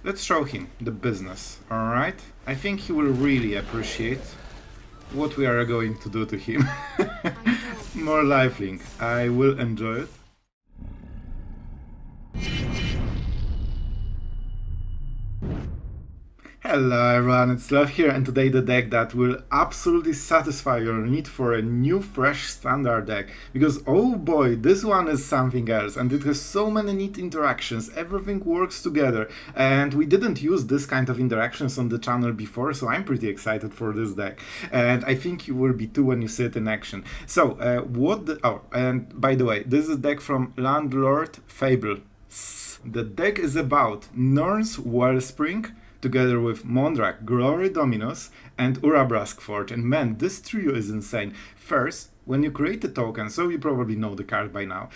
Let's show him the business, alright? I think he will really appreciate what we are going to do to him. More lifelink. I will enjoy it. Hello everyone, it's Sloth here, and today the deck that will absolutely satisfy your need for a new fresh standard deck, because oh boy, this one is something else, and it has so many neat interactions, everything works together, and we didn't use this kind of interactions on the channel before, so I'm pretty excited for this deck, and I think you will be too when you see it in action. So, and by the way, this is a deck from Landlord Fable. The deck is about Norn's Wellspring, together with Mondrak, Glory Dominus, and Urabrask Forge. And man, this trio is insane. First, when you create a token, so you probably know the card by now,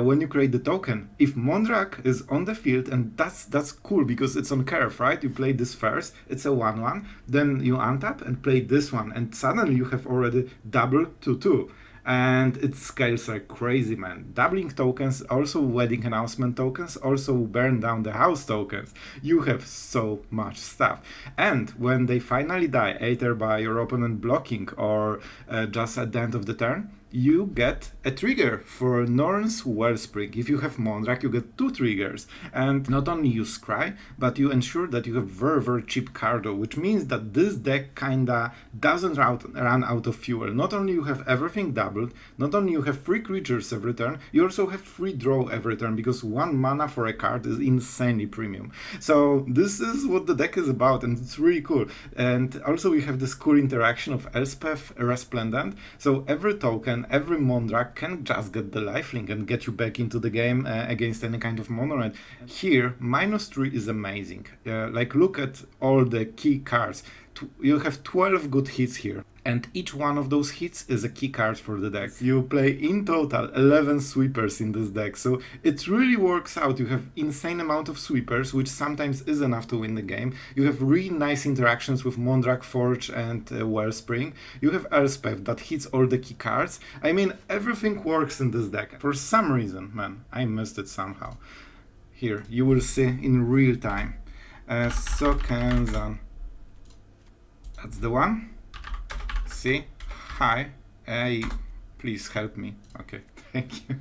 when you create the token, if Mondrak is on the field, and that's cool because it's on curve, right? You play this first, it's a 1-1, then you untap and play this one, and suddenly you have already double 2-2. And its scales are crazy, man. Doubling tokens, also wedding announcement tokens, also burn down the house tokens. You have so much stuff. And when they finally die, either by your opponent blocking or just at the end of the turn, you get a trigger for Norn's Wellspring. If you have Mondrak, you get 2 triggers. And not only you scry, but you ensure that you have very cheap cardo, which means that this deck kinda doesn't run out of fuel. Not only you have everything doubled, not only you have 3 creatures every turn, you also have free draw every turn, because 1 mana for a card is insanely premium. So this is what the deck is about, and it's really cool. And also we have this cool interaction of Elspeth Resplendent. So every token, every Mondrak can just get the lifelink and get you back into the game against any kind of mono red. Here, -3 is amazing. Like, look at all the key cards. You have 12 good hits here, and each one of those hits is a key card for the deck. You play in total 11 sweepers in this deck, so it really works out. You have insane amount of sweepers, which sometimes is enough to win the game. You have really nice interactions with Mondrak Forge and Wellspring. You have Elspeth that hits all the key cards. I mean, everything works in this deck. For some reason, man, I missed it somehow. Here, you will see in real time. Sokenzan. That's the one. See? Hi. Hey, please help me. Okay, thank you.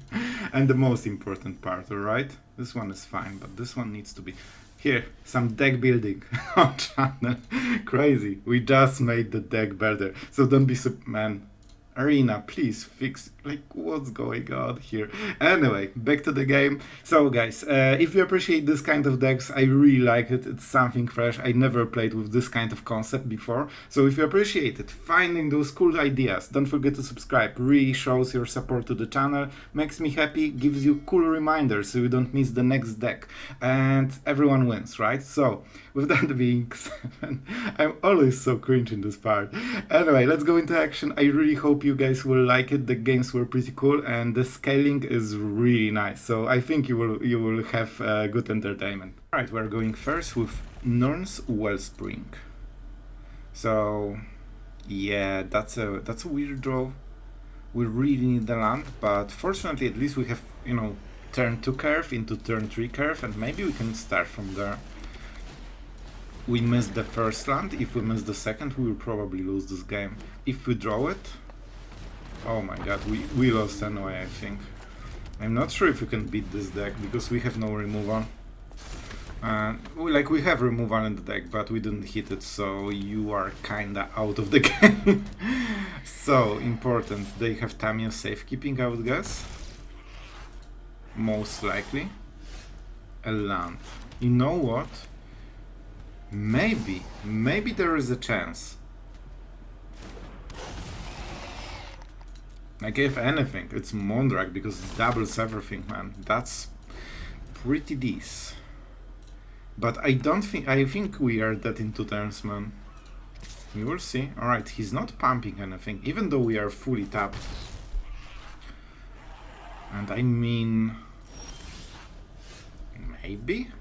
And the most important part, alright? This one is fine, but this one needs to be... Here, some deck building on channel. Crazy. We just made the deck better. So don't be... Man, Arena, please fix, like, what's going on here? Anyway, back to the game. So guys, if you appreciate this kind of decks, I really like it. It's something fresh. I never played with this kind of concept before. So if you appreciate it, finding those cool ideas, don't forget to subscribe. Really shows your support to the channel, makes me happy, gives you cool reminders so you don't miss the next deck. And everyone wins, right? So, with that being said, I'm always so cringe in this part. Anyway, let's go into action. I really hope you guys will like it. The games were pretty cool, and the scaling is really nice. So I think you will have good entertainment. Alright, we're going first with Norn's Wellspring. So yeah, that's a weird draw. We really need the land, but fortunately at least we have, you know, turn 2 curve into turn 3 curve, and maybe we can start from there. We missed the first land. If we miss the second, we will probably lose this game. If we draw it, oh my god, we lost anyway, I think. I'm not sure if we can beat this deck, because we have no removal. We have removal in the deck, but we didn't hit it, so you are kinda out of the game. So, important, they have Tamio safekeeping, I would guess. Most likely. A land. You know what? Maybe there is a chance. Like, if anything, it's Mondrak, because it doubles everything, man. That's pretty decent. But I think we are dead in 2 turns, man. We will see. Alright, he's not pumping anything, even though we are fully tapped. And I mean... Maybe?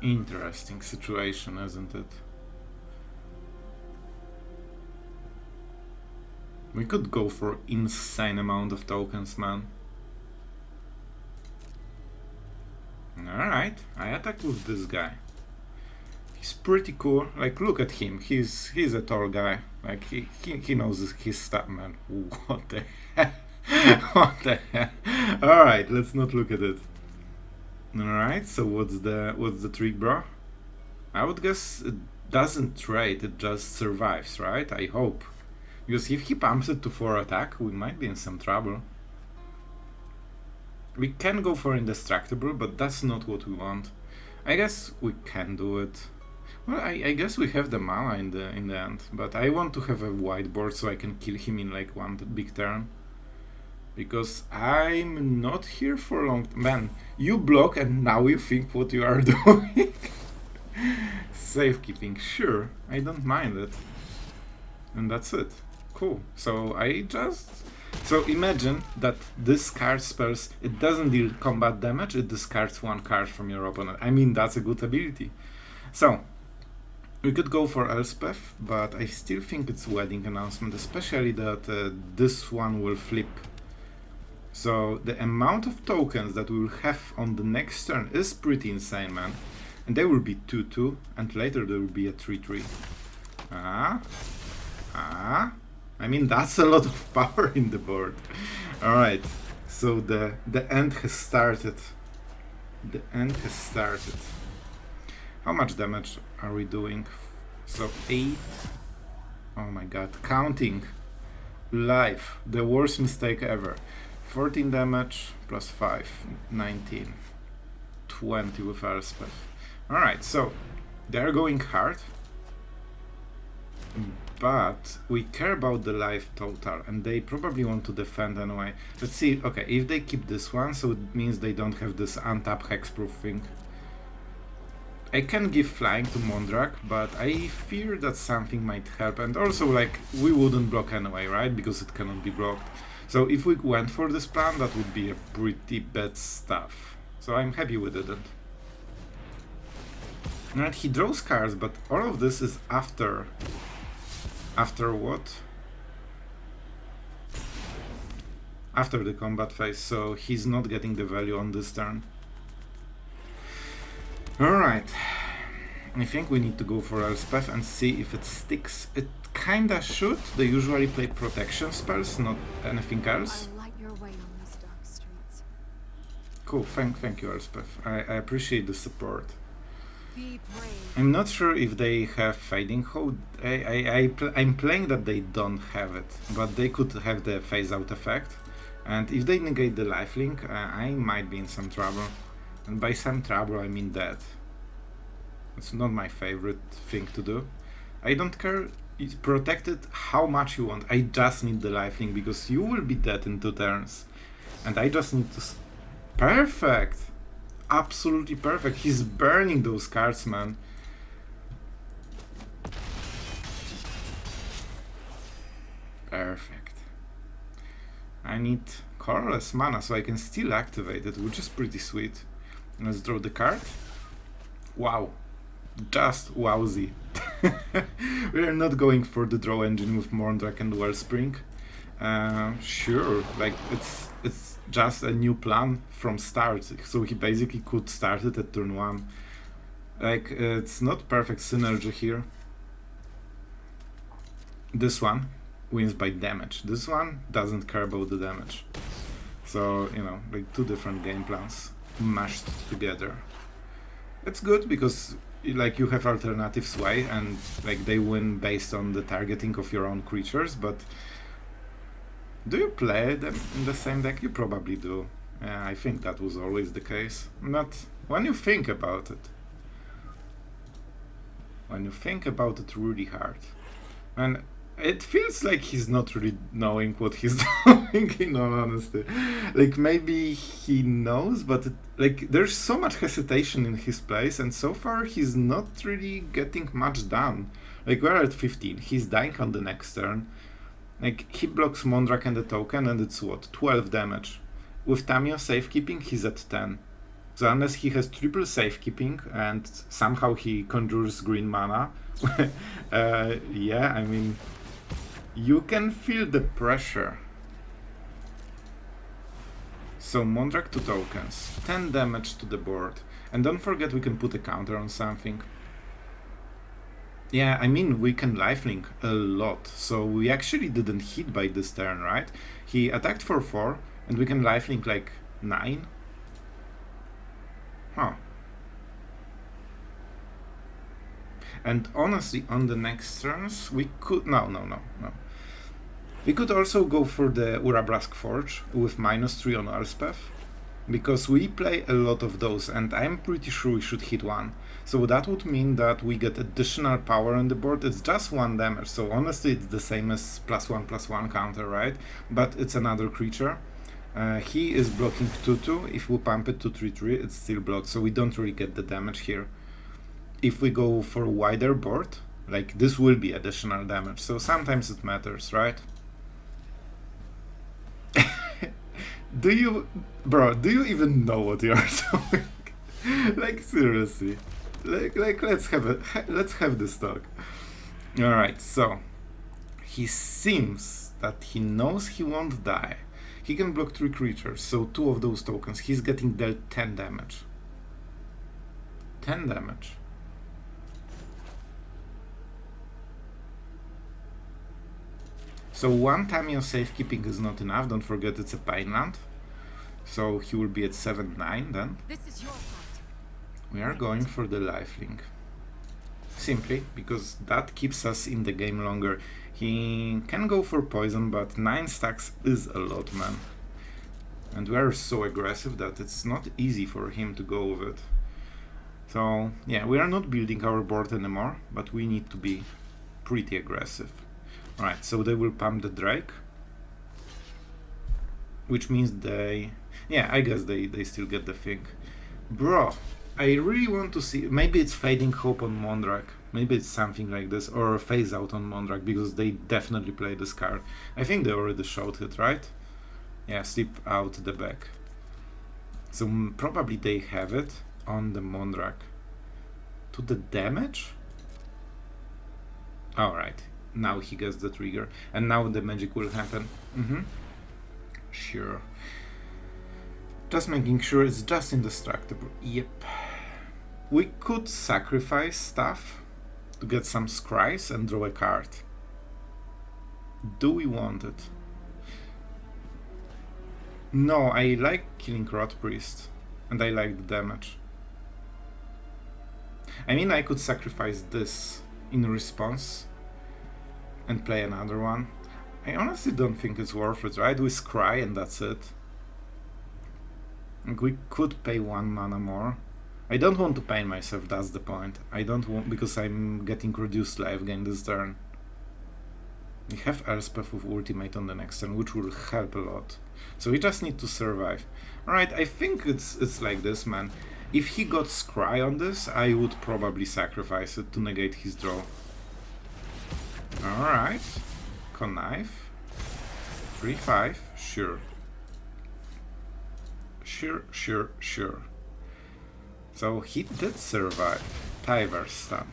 Interesting situation, isn't it? We could go for insane amount of tokens, man. Alright, I attack with this guy. He's pretty cool. Like, look at him. He's a tall guy. Like, he knows his stuff, man. What the heck? What the heck? Alright, let's not look at it. Alright, so what's the trick, bro? I would guess it doesn't trade, it just survives, right? I hope. Because if he pumps it to 4 attack, we might be in some trouble. We can go for indestructible, but that's not what we want. I guess we can do it. Well, I guess we have the mana in the end, but I want to have a white board so I can kill him in like one big turn. Because I'm not here for long. Man, you block and now you think what you are doing. Safekeeping, sure, I don't mind it. And that's it. Cool. So So imagine that this card spells, it doesn't deal combat damage, it discards 1 card from your opponent. I mean, that's a good ability. So, we could go for Elspeth, but I still think it's wedding announcement, especially that this one will flip. So the amount of tokens that we will have on the next turn is pretty insane, man. And they will be 2-2, and later there will be a 3-3. I mean, that's a lot of power in the board. Alright, so the end has started. The end has started. How much damage are we doing? So 8. Oh my god, counting. Life, the worst mistake ever. 14 damage plus 5, 19. 20 with Elspeth. Alright, so they're going hard. But we care about the life total, and they probably want to defend anyway. Let's see, okay, if they keep this one, so it means they don't have this untap hexproof thing. I can give flying to Mondrak, but I fear that something might help, and also, like, we wouldn't block anyway, right? Because it cannot be blocked. So if we went for this plan, that would be a pretty bad stuff. So I'm happy we didn't. Alright, he draws cards, but all of this is after... After what? After the combat phase, so he's not getting the value on this turn. Alright, I think we need to go for Elspeth and see if it sticks. It kinda should. They usually play protection spells, not anything else. Cool, thank you, Elspeth. I appreciate the support. I'm not sure if they have Fading Hope. I'm playing that they don't have it, but they could have the phase out effect. And if they negate the lifelink, I might be in some trouble. And by some trouble, I mean dead. It's not my favorite thing to do. I don't care, it's protected how much you want. I just need the lifelink because you will be dead in 2 turns. And I just need to... Perfect! Absolutely perfect. He's burning those cards, man. Perfect. I need colorless mana so I can still activate it, which is pretty sweet. Let's draw the card. Wow. Just wowsy. We are not going for the draw engine with Mondrak and Wellspring. Sure, like it's just a new plan from start, so he basically could start it at turn 1. Like, it's not perfect synergy here. This one wins by damage. This one doesn't care about the damage. So, you know, like 2 different game plans mashed together. It's good because like you have alternative sway and like they win based on the targeting of your own creatures, but do you play them in the same deck? You probably do. I think that was always the case. But when you think about it, really hard, and it feels like he's not really knowing what he's doing, in all honesty. Like, maybe he knows, but like there's so much hesitation in his plays, and so far he's not really getting much done. Like, we're at 15, he's dying on the next turn. Like, he blocks Mondrak and the token, and it's what, 12 damage. With Tamio safekeeping, he's at 10. So unless he has triple safekeeping and somehow he conjures green mana, yeah, I mean, You can feel the pressure. So Mondrak 2 tokens, 10 damage to the board. And don't forget we can put a counter on something. Yeah, I mean, we can lifelink a lot, so we actually didn't hit by this turn, right? He attacked for 4, and we can lifelink like 9? Huh. And honestly, on the next turns, we could... No. We could also go for the Urabrask Forge with -3 on Elspeth, because we play a lot of those, and I'm pretty sure we should hit 1. So that would mean that we get additional power on the board. It's just 1 damage, so honestly it's the same as +1/+1 counter, right? But it's another creature. He is blocking 2/2. If we pump it to 3/3, it's still blocked, so we don't really get the damage here. If we go for a wider board, like this will be additional damage, so sometimes it matters, right? Do you even know what you are doing? Like seriously, like let's have this talk. All right, so he seems that he knows he won't die. He can block 3 creatures, so 2 of those tokens. He's getting dealt 10 damage. 10 damage. So 1 Tamiyo safekeeping is not enough. Don't forget it's a Pineland. So he will be at 7/9 then. This is your part. We are going for the lifelink. Simply because that keeps us in the game longer. He can go for poison, but 9 stacks is a lot, man. And we are so aggressive that it's not easy for him to go with it. So yeah, we are not building our board anymore, but we need to be pretty aggressive. Alright, so they will pump the Drake, which means they... yeah, I guess they still get the thing. Bro, I really want to see... maybe it's Fading Hope on Mondrak. Maybe it's something like this, or Phase Out on Mondrak, because they definitely play this card. I think they already showed it, right? Yeah, Slip Out the back. So probably they have it on the Mondrak. To the damage? Alright. Now he gets the trigger, and now the magic will happen. Sure. Just making sure it's just indestructible. Yep. We could sacrifice stuff to get some scries and draw a card. Do we want it? No, I like killing Rot Priest, and I like the damage. I mean, I could sacrifice this in response and play another one. I honestly don't think it's worth it, right? We scry and that's it. Like, we could pay 1 mana more. I don't want to pain myself, that's the point. I don't want, because I'm getting reduced life gain this turn. We have Elspeth with ultimate on the next turn, which will help a lot. So we just need to survive. Alright, I think it's like this, man. If he got scry on this, I would probably sacrifice it to negate his draw. Alright, Connive, 3/5, sure. Sure. So he did survive Tyver's stand.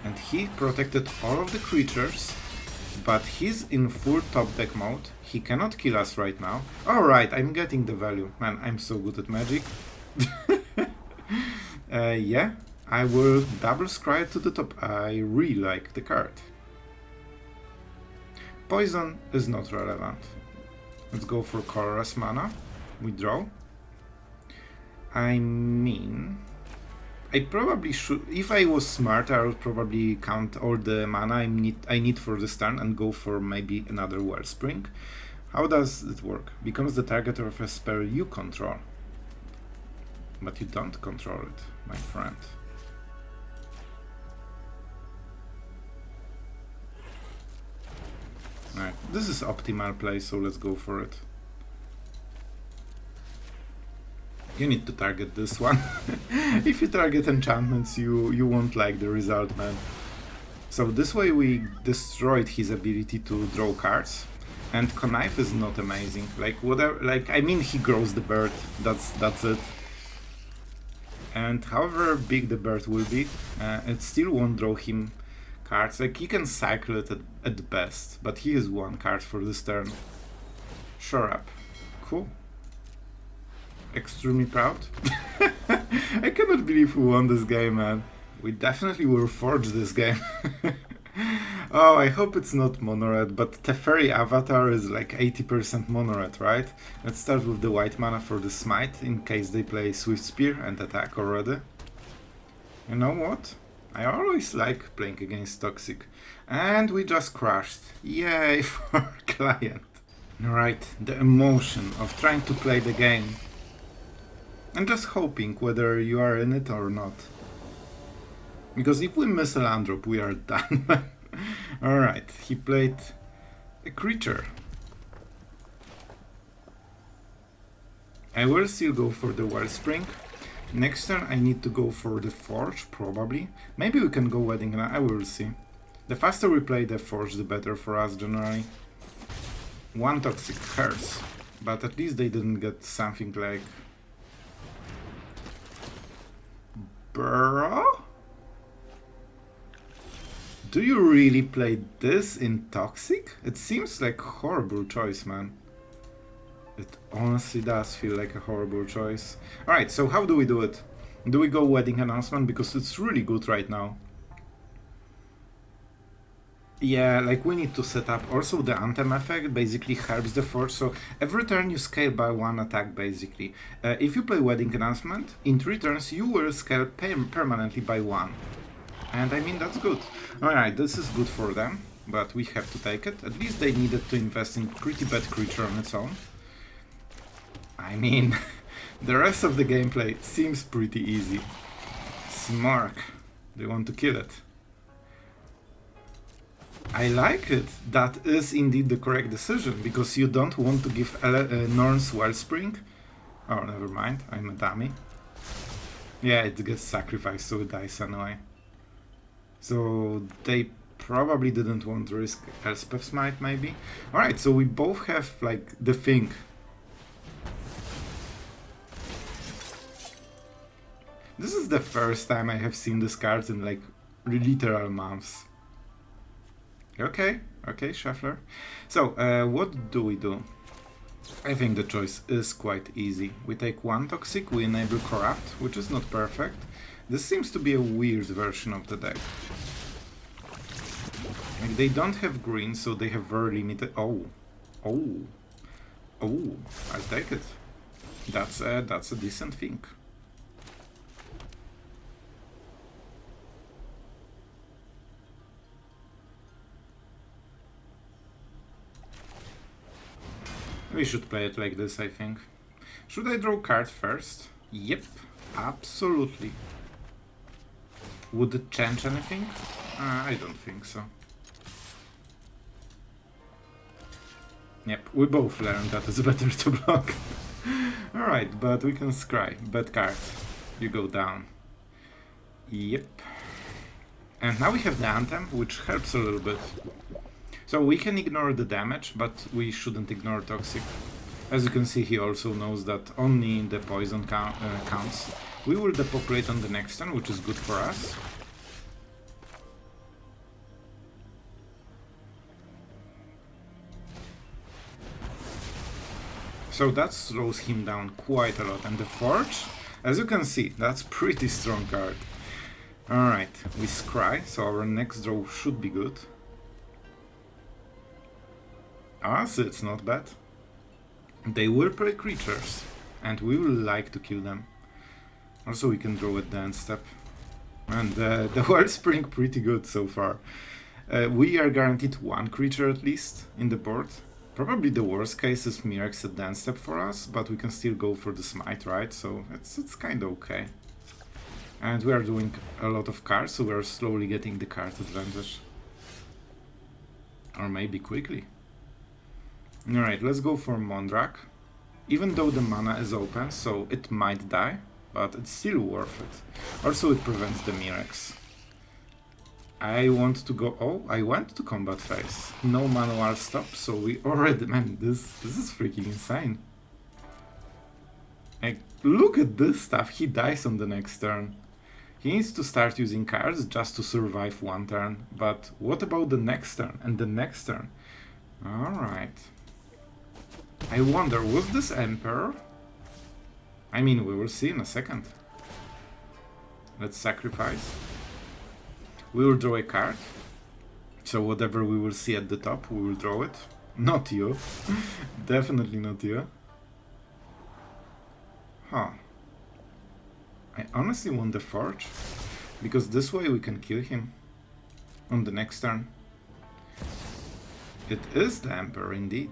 And he protected all of the creatures, but he's in full top deck mode. He cannot kill us right now. Alright, I'm getting the value. Man, I'm so good at magic. Yeah, I will double scry to the top. I really like the card. Poison is not relevant. Let's go for colorless mana. We draw. I mean, I probably should, if I was smart, I would probably count all the mana I need for this turn and go for maybe another Wellspring. How does it work? Becomes the target of a spell you control. But you don't control it, my friend. Alright, this is optimal play, so let's go for it. You need to target this one. If you target enchantments, you won't like the result, man. So this way we destroyed his ability to draw cards. And Connive is not amazing. Like whatever, like I mean, he grows the bird. That's it. And however big the bird will be, it still won't draw him cards. Like, he can cycle it at best, but he has 1 card for this turn. Sure up. Cool. Extremely proud. I cannot believe we won this game, man. We definitely will forge this game. Oh, I hope it's not mono-red, but Teferi Avatar is like 80% mono-red, right? Let's start with the white mana for the Smite, in case they play Swift Spear and attack already. You know what? I always like playing against Toxic. And we just crashed. Yay for client. Alright, the emotion of trying to play the game. And just hoping whether you are in it or not. Because if we miss a land drop, we are done. Alright, he played a creature. I will still go for the Wellspring. Next turn I need to go for the Forge, probably. Maybe we can go Wedding, I will see. The faster we play the Forge, the better for us generally. 1 Toxic hurts, but at least they didn't get something like... Burrow? Do you really play this in Toxic? It seems like a horrible choice, man. It honestly does feel like a horrible choice. Alright, so how do we do it? Do we go Wedding Announcement? Because it's really good right now. Yeah, like we need to set up also the Anthem effect, basically helps the Forge, so every turn you scale by 1 attack basically. If you play Wedding Announcement, in 3 turns you will scale permanently by 1. And I mean, that's good. Alright, this is good for them, but we have to take it. At least they needed to invest in pretty bad creature on its own. I mean, the rest of the gameplay seems pretty easy. Smark, they want to kill it. I like it. That is indeed the correct decision, because you don't want to give Norn's Wellspring. Oh, never mind, I'm a dummy. Yeah, it gets sacrificed, so it dies anyway. So they probably didn't want to risk Elspeth Smite, maybe. Alright, so we both have, like, the thing. This is the first time I have seen this card in, like, literal months. Okay, okay, Shuffler. So, what do we do? I think the choice is quite easy. We take 1 Toxic, we enable Corrupt, which is not perfect. This seems to be a weird version of the deck. Like, they don't have green, so they have very limited... Oh, oh, oh, I'll take it. That's a decent thing. We should play it like this, I think. Should I draw cards first? Yep, absolutely. Would it change anything? I don't think so. Yep, we both learned that it's better to block. Alright, but we can scry. Bad card. You go down. Yep. And now we have the Anthem, which helps a little bit. So we can ignore the damage, but we shouldn't ignore Toxic. As you can see, he also knows that only the poison counts. We will depopulate on the next turn, which is good for us. So that slows him down quite a lot. And the Forge, as you can see, that's pretty strong card. Alright, we scry, so our next draw should be good. Ah, so it's not bad. They will play creatures, and we will like to kill them. Also, we can draw at the end step. And the Wellspring pretty good so far. We are guaranteed 1 creature at least in the board. Probably the worst case is Mirrex at the end step for us, but we can still go for the Smite, right? So it's kind of okay. And we are doing a lot of cards, so we are slowly getting the card advantage. Or maybe quickly. Alright, let's go for Mondrak. Even though the mana is open, so it might die, but it's still worth it. Also, it prevents the Mirrex. I want to go... Oh, I went to combat phase. No manual stop, so we already... Man, this is freaking insane. Like, look at this stuff. He dies on the next turn. He needs to start using cards just to survive one turn. But what about the next turn and the next turn? Alright. I wonder, was this Emperor? I mean, we will see in a second. Let's sacrifice. We will draw a card. So whatever we will see at the top, we will draw it. Not you. Definitely not you. Huh. I honestly want the Forge. Because this way we can kill him. On the next turn. It is the Emperor indeed.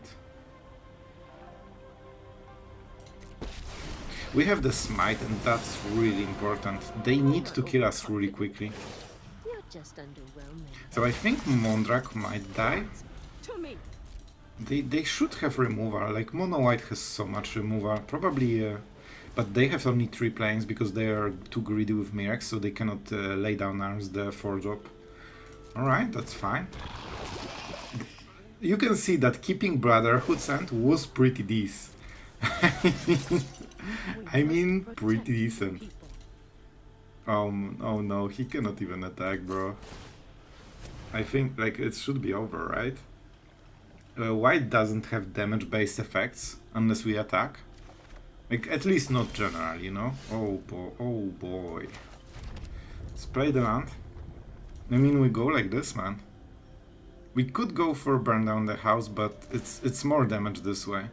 We have the Smite and that's really important. They need to kill us really quickly. So I think Mondrak might die. They should have removal, like Mono White has so much removal, probably, but they have only 3 planes because they are too greedy with Mirex, so they cannot lay down arms the 4-drop. Alright, that's fine. You can see that keeping Brotherhood sent was pretty decent. I mean, pretty decent. Oh no, he cannot even attack, bro. I think, like, it should be over, right? White doesn't have damage-based effects unless we attack. Like, at least not general, you know? Oh boy. Let's play the land. I mean, we go like this, man. We could go for burn down the house, but it's more damage this way.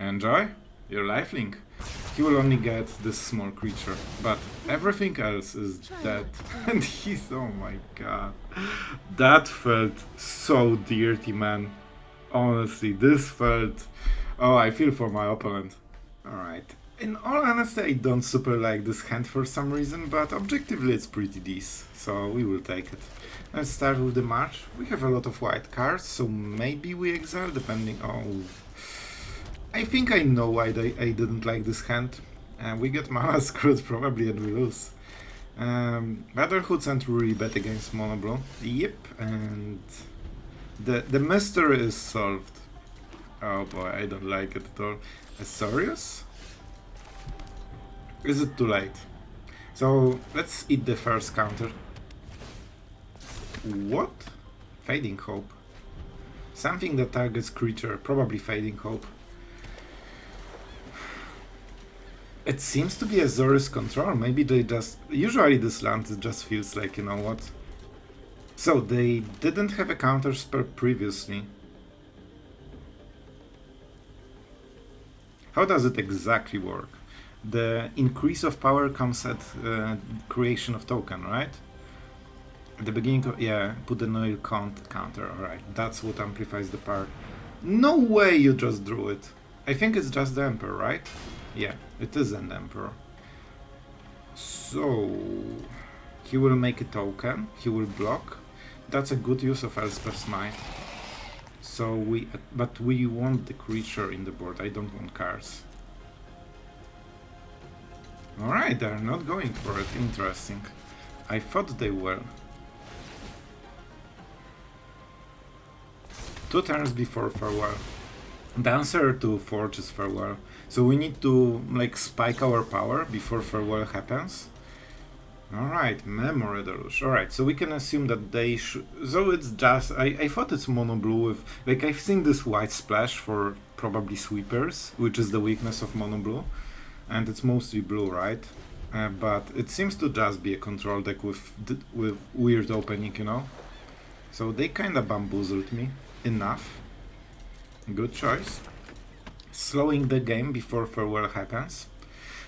Enjoy your lifelink. He will only get this small creature, but everything else is dead. And he's, oh my god. That felt so dirty, man. Honestly, this felt... Oh, I feel for my opponent. Alright. In all honesty, I don't super like this hand for some reason, but objectively it's pretty decent, so we will take it. Let's start with the march. We have a lot of white cards, so maybe we exile, depending... Oh... I think I know why I didn't like this hand. We get mana screwed probably and we lose. Brotherhood sent really bad against Mono Blue. Yep, and the mystery is solved. Oh boy, I don't like it at all. Asorius? Is it too late? So let's eat the first counter. What? Fading Hope. Something that targets creature, probably Fading Hope. It seems to be Azorius control, maybe they just... Usually this land just feels like, you know what? So, they didn't have a counter spell previously. How does it exactly work? The increase of power comes at creation of token, right? At the beginning of... yeah, put the Noil counter, alright. That's what amplifies the power. No way you just drew it! I think it's just the Emperor, right? Yeah, it is an Emperor. So... he will make a token, he will block. That's a good use of Elspeth Smite. So we... but we want the creature in the board, I don't want cards. Alright, they're not going for it, interesting. I thought they were. 2 turns before farewell. The answer to Forge is farewell. So we need to like spike our power before farewell happens. Alright, memory deluge. Alright, so we can assume that they should... So it's just... I thought it's mono blue with... Like I've seen this white splash for probably sweepers, which is the weakness of mono blue. And it's mostly blue, right? But it seems to just be a control deck with weird opening, you know? So they kinda bamboozled me enough. Good choice. Slowing the game before farewell happens.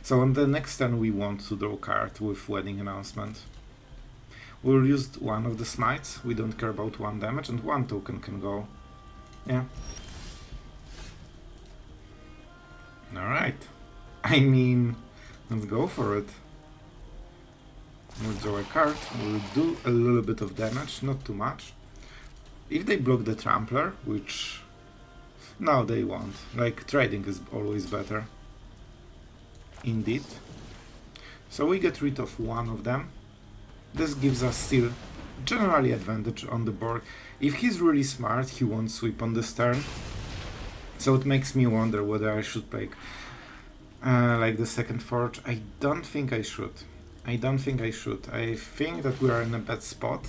So on the next turn we want to draw a card with Wedding Announcement. We'll use one of the smites, we don't care about 1 damage, and 1 token can go. Yeah. Alright. I mean, let's go for it. We'll draw a card, we'll do a little bit of damage, not too much. If they block the Trampler, which... no, they won't. Like, trading is always better. Indeed. So we get rid of 1 of them. This gives us still generally advantage on the board. If he's really smart, he won't sweep on this turn. So it makes me wonder whether I should play... like the second forge. I don't think I should. I don't think I should. I think that we are in a bad spot.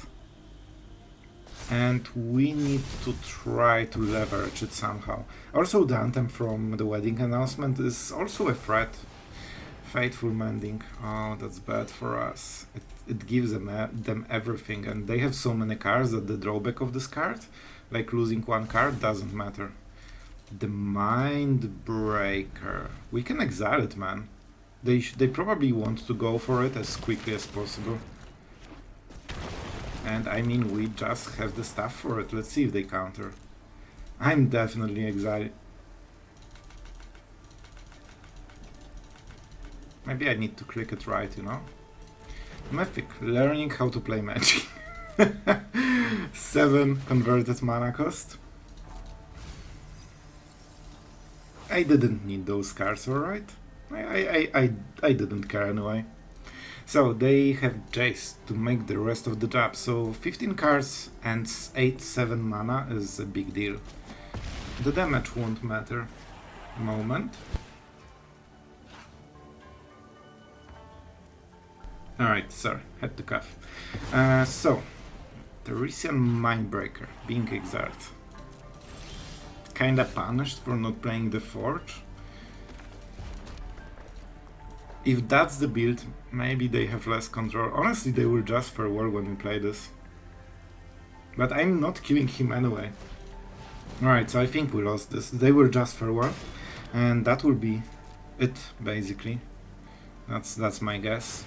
And we need to try to leverage it somehow. Also, the anthem from the wedding announcement is also a threat. Fateful Mending. Oh, that's bad for us. It gives them everything, and they have so many cards that the drawback of this card, like losing one card, doesn't matter. The Mindbreaker. We can exile it, man. They probably want to go for it as quickly as possible. And I mean, we just have the stuff for it. Let's see if they counter. I'm definitely excited. Maybe I need to click it right, you know? Mythic, learning how to play Magic. 7 converted mana cost. I didn't need those cards, alright? I didn't care anyway. So they have Jace to make the rest of the job. So 15 cards and 8-7 mana is a big deal. The damage won't matter. Moment. Alright, sorry, had to cough. So, Teresian Mindbreaker being exiled. Kinda punished for not playing the Forge. If that's the build, maybe they have less control. Honestly, they will just farewell when we play this. But I'm not killing him anyway. Alright, so I think we lost this. They will just farewell. And that will be it, basically. That's my guess.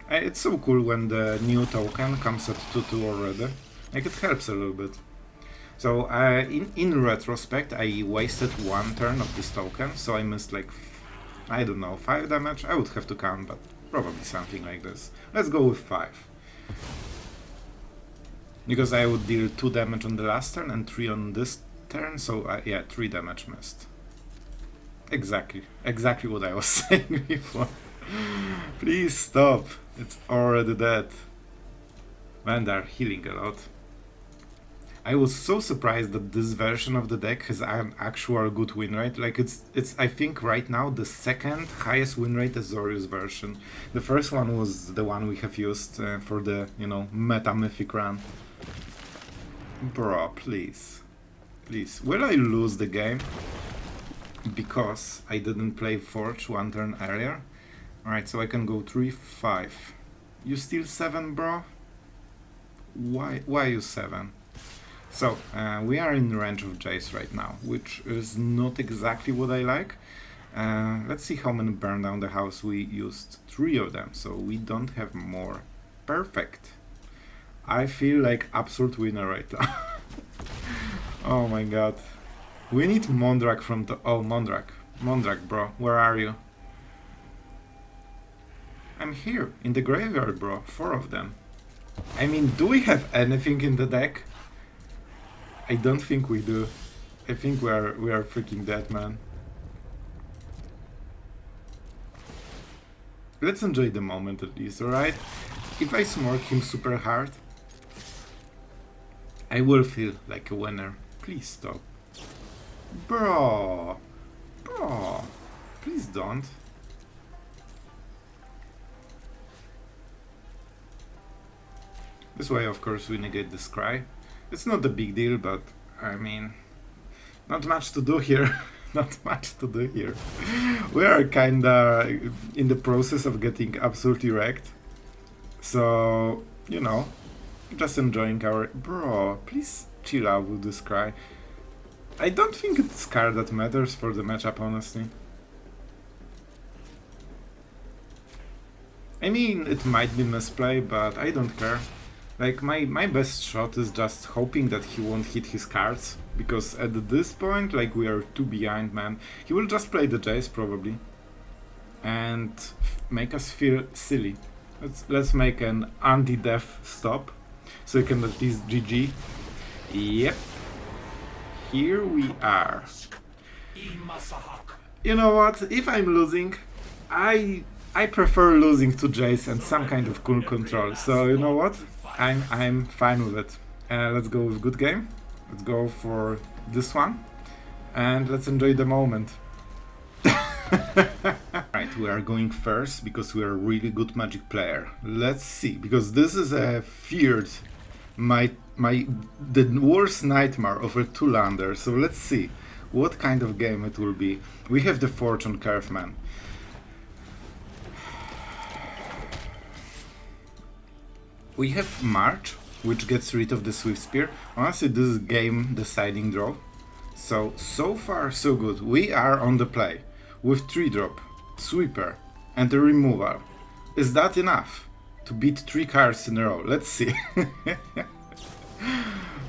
It's so cool when the new token comes at 2-2 already. Like, it helps a little bit. So, in retrospect, I wasted one turn of this token, so I missed like, I don't know, 5 damage? I would have to count, but probably something like this. Let's go with 5. Because I would deal 2 damage on the last turn and 3 on this turn, so yeah, 3 damage missed. Exactly what I was saying before. Please stop, it's already dead. Man, they're healing a lot. I was so surprised that this version of the deck has an actual good win rate. Like it's I think right now the second highest win rate Azorius version. The first one was the one we have used for the, you know, meta mythic run. Bro, please. Please. Will I lose the game? Because I didn't play Forge one turn earlier. Alright, so I can go 3-5. You still 7, bro? Why you 7? So, we are in range of Jace right now, which is not exactly what I like. Let's see how many burn down the house we used. 3 of them, so we don't have more. Perfect. I feel like absolute winner right now. Oh my god. We need Mondrak from the... Oh, Mondrak. Mondrak, bro. Where are you? I'm here, in the graveyard, bro. 4 of them. I mean, do we have anything in the deck? I don't think we do. I think we are freaking dead, man. Let's enjoy the moment at least, alright? If I smork him super hard, I will feel like a winner. Please stop. Bro! Bro! Please don't. This way, of course, we negate the scry. It's not a big deal, but I mean, not much to do here. Not much to do here. We are kinda in the process of getting absolutely wrecked. So, you know, just enjoying our... Bro, please chill out with this cry. I don't think it's card that matters for the matchup, honestly. I mean, it might be misplay, but I don't care. Like, my best shot is just hoping that he won't hit his cards, because at this point, like, we are too behind, man. He will just play the Jace, probably, and make us feel silly. Let's make an anti-death stop, so you can at least GG. Yep. Here we are. You know what? If I'm losing, I prefer losing to Jace and some kind of cool control. So you know what? I'm fine with it. Let's go with good game. Let's go for this one, and let's enjoy the moment. Right, we are going first because we are a really good Magic player. Let's see, because this is a feared, the worst nightmare of a two-lander. So let's see what kind of game it will be. We have the Fortune Curve, man. We have March, which gets rid of the Swift Spear. Honestly, this is game deciding draw. So far so good. We are on the play with 3-drop, Sweeper, and a removal. Is that enough to beat 3 cards in a row? Let's see.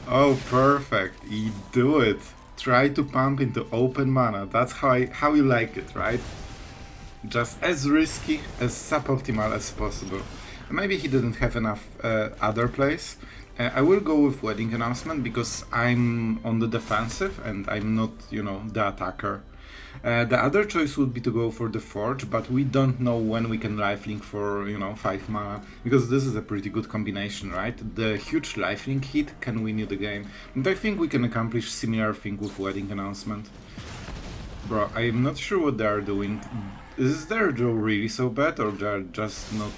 Oh, perfect. You do it. Try to pump into open mana. That's how you like it, right? Just as risky, as suboptimal as possible. Maybe he didn't have enough other plays. I will go with Wedding Announcement because I'm on the defensive and I'm not, you know, the attacker. The other choice would be to go for the Forge, but we don't know when we can lifelink for, you know, 5 mana, because this is a pretty good combination, right? The huge lifelink hit can win you the game, and I think we can accomplish similar thing with Wedding Announcement. Bro, I'm not sure what they are doing. Is their draw really so bad, or they're just not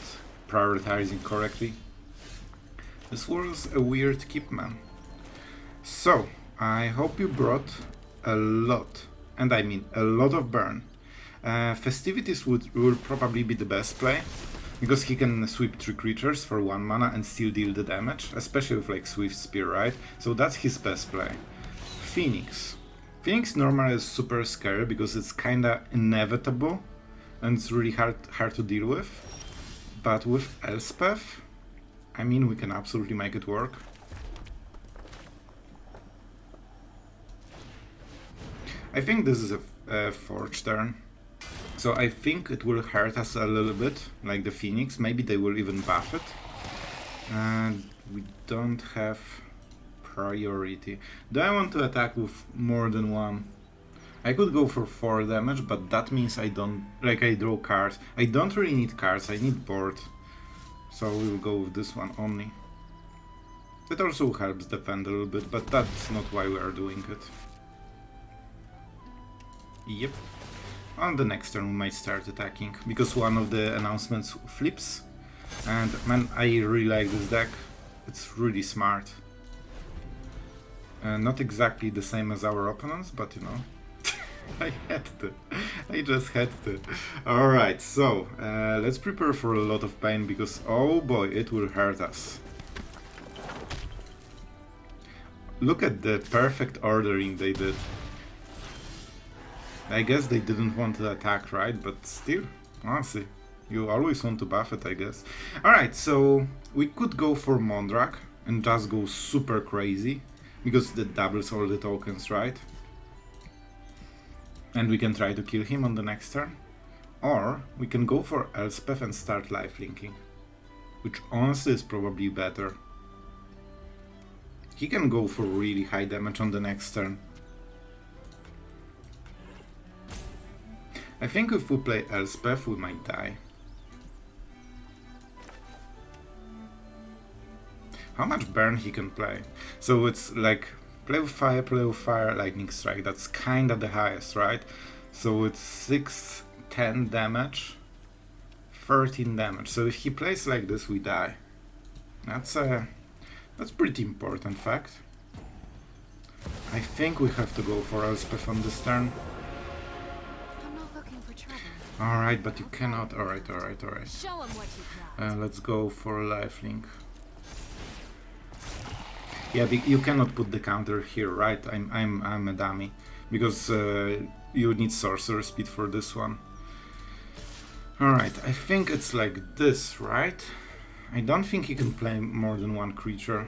prioritizing correctly? This was a weird keep, man. So, I hope you brought a lot, and I mean a lot of burn. Festivities will probably be the best play, because he can sweep 3 creatures for 1 mana and still deal the damage, especially with like Swift Spear, right? So that's his best play. Phoenix. Phoenix normally is super scary because it's kinda inevitable and it's really hard to deal with. But with Elspeth, I mean, we can absolutely make it work. I think this is a Forge turn. So I think it will hurt us a little bit, like the Phoenix. Maybe they will even buff it. And we don't have priority. Do I want to attack with more than 1? I could go for 4 damage, but that means I draw cards. I don't really need cards, I need board. So we will go with this one only. It also helps defend a little bit, but that's not why we are doing it. Yep. On the next turn we might start attacking, because one of the announcements flips. And man, I really like this deck. It's really smart. Not exactly the same as our opponents, but you know. I had to. I just had to. Alright, so let's prepare for a lot of pain, because oh boy, it will hurt us. Look at the perfect ordering they did. I guess they didn't want to attack, right? But still, honestly, you always want to buff it, I guess. Alright, so we could go for Mondrak and just go super crazy, because that doubles all the tokens, right? And we can try to kill him on the next turn. Or we can go for Elspeth and start lifelinking, which honestly is probably better. He can go for really high damage on the next turn. I think if we play Elspeth, we might die. How much burn he can play? So it's like play with fire, lightning strike. That's kinda the highest, right? So it's 6, 10 damage, 13 damage. So if he plays like this, we die. That's pretty important fact. I think we have to go for Elspeth on this turn. Alright, but you cannot. Alright. Let's go for lifelink. Yeah, you cannot put the counter here, right? I'm a dummy, because you need sorcerer speed for this one. Alright, I think it's like this, right? I don't think he can play more than 1 creature.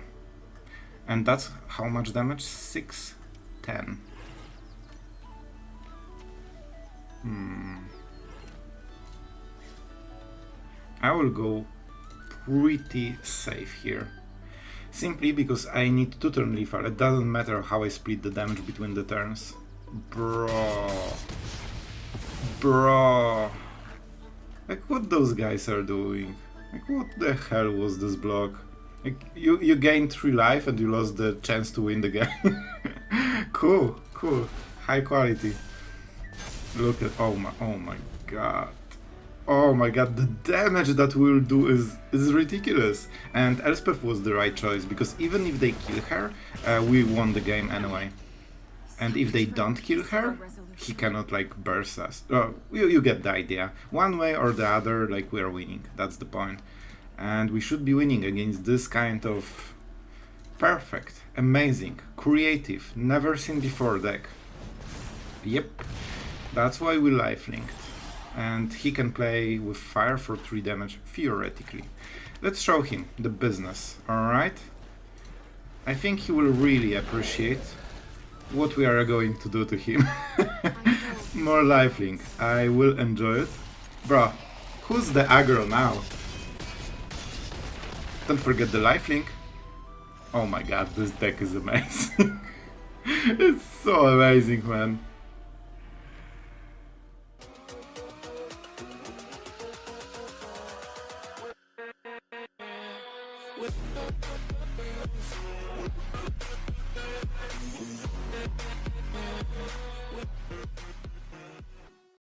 And that's how much damage? 6, 10. I will go pretty safe here. Simply because I need 2 turn lethal. It doesn't matter how I split the damage between the turns. Bro. Like, what those guys are doing? Like, what the hell was this block? Like, you gained 3 life and you lost the chance to win the game. Cool. High quality. Look at, oh my god. Oh my god, the damage that we'll do is ridiculous. And Elspeth was the right choice, because even if they kill her, we won the game anyway. And if they don't kill her, he cannot like burst us. You get the idea. One way or the other, like, we are winning. That's the point. And we should be winning against this kind of perfect, amazing, creative, never seen before deck. Yep, that's why we life-linked. And he can play with fire for 3 damage, theoretically. Let's show him the business, alright? I think he will really appreciate what we are going to do to him. More lifelink. I will enjoy it. Bro, who's the aggro now? Don't forget the lifelink. Oh my god, this deck is amazing. It's so amazing, man.